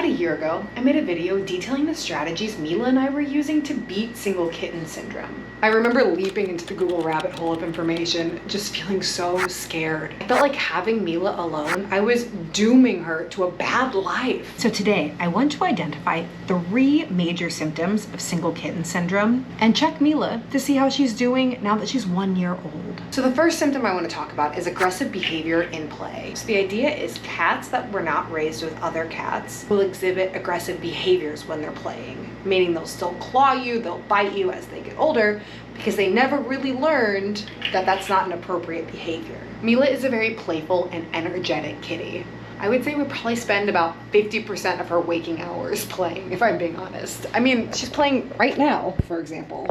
About a year ago, I made a video detailing the strategies Mila and I were using to beat single kitten syndrome. I remember leaping into the Google rabbit hole of information, just feeling so scared. I felt like having Mila alone, I was dooming her to a bad life. So today, I want to identify 3 major symptoms of single kitten syndrome and check Mila to see how she's doing now that she's 1 year old. So the first symptom I want to talk about is aggressive behavior in play. So the idea is cats that were not raised with other cats will exhibit aggressive behaviors when they're playing, meaning they'll still claw you, they'll bite you as they get older, because they never really learned that that's not an appropriate behavior. Mila is a very playful and energetic kitty. I would say we probably spend about 50% of her waking hours playing, if I'm being honest. I mean, she's playing right now, for example.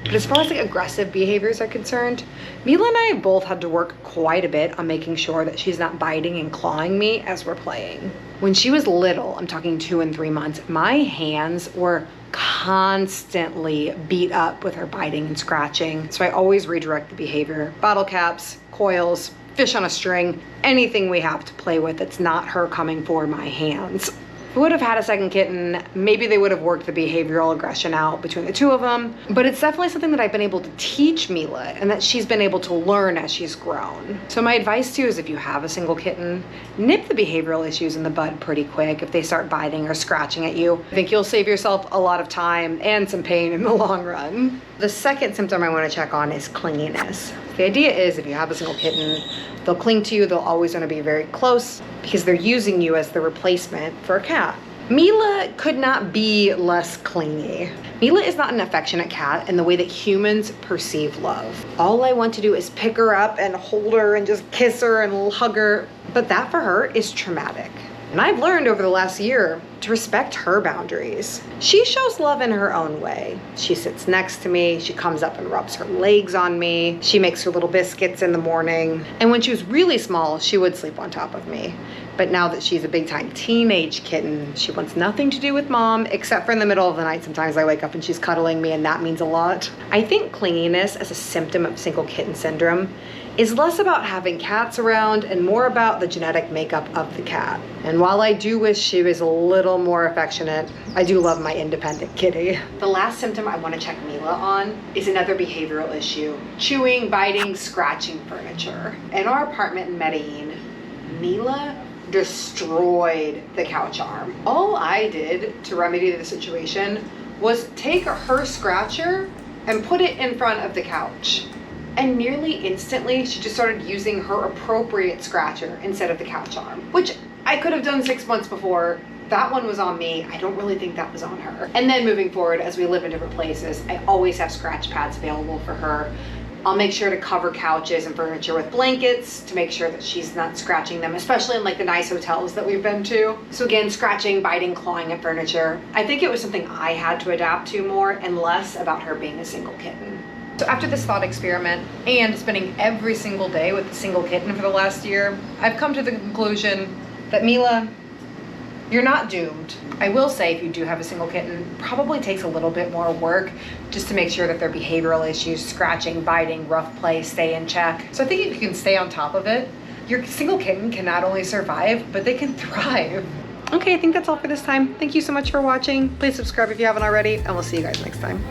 But as far as like aggressive behaviors are concerned, Mila and I both had to work quite a bit on making sure that she's not biting and clawing me as we're playing. When she was little, I'm talking 2 and 3 months, my hands were constantly beat up with her biting and scratching. So I always redirect the behavior. Bottle caps, coils, fish on a string, anything we have to play with that's not her coming for my hands. If we would have had a second kitten, maybe they would have worked the behavioral aggression out between the 2 of them, but it's definitely something that I've been able to teach Mila and that she's been able to learn as she's grown. So my advice to you is if you have a single kitten, nip the behavioral issues in the bud pretty quick if they start biting or scratching at you. I think you'll save yourself a lot of time and some pain in the long run. The second symptom I want to check on is clinginess. The idea is if you have a single kitten, they'll cling to you, they'll always want to be very close because they're using you as the replacement for a cat. Mila could not be less clingy. Mila is not an affectionate cat in the way that humans perceive love. All I want to do is pick her up and hold her and just kiss her and hug her, but that for her is traumatic. And I've learned over the last year to respect her boundaries. She shows love in her own way. She sits next to me, she comes up and rubs her legs on me, she makes her little biscuits in the morning. And when she was really small, she would sleep on top of me. But now that she's a big time teenage kitten, she wants nothing to do with mom, except for in the middle of the night. Sometimes I wake up and she's cuddling me and that means a lot. I think clinginess as a symptom of single kitten syndrome is less about having cats around and more about the genetic makeup of the cat. And while I do wish she was a little more affectionate, I do love my independent kitty. The last symptom I want to check Mila on is another behavioral issue: chewing, biting, scratching furniture. In our apartment in Medellin, Mila destroyed the couch arm. All I did to remedy the situation was take her scratcher and put it in front of the couch. And nearly instantly, she just started using her appropriate scratcher instead of the couch arm, which I could have done 6 months before. That one was on me. I don't really think that was on her. And then moving forward, as we live in different places, I always have scratch pads available for her. I'll make sure to cover couches and furniture with blankets to make sure that she's not scratching them, especially in like the nice hotels that we've been to. So again, scratching, biting, clawing at furniture. I think it was something I had to adapt to more and less about her being a single kitten. So after this thought experiment and spending every single day with a single kitten for the last year, I've come to the conclusion that Mila, you're not doomed. I will say if you do have a single kitten, probably takes a little bit more work just to make sure that their behavioral issues, scratching, biting, rough play, stay in check. So I think if you can stay on top of it, your single kitten can not only survive, but they can thrive. Okay, I think that's all for this time. Thank you so much for watching. Please subscribe if you haven't already, and we'll see you guys next time.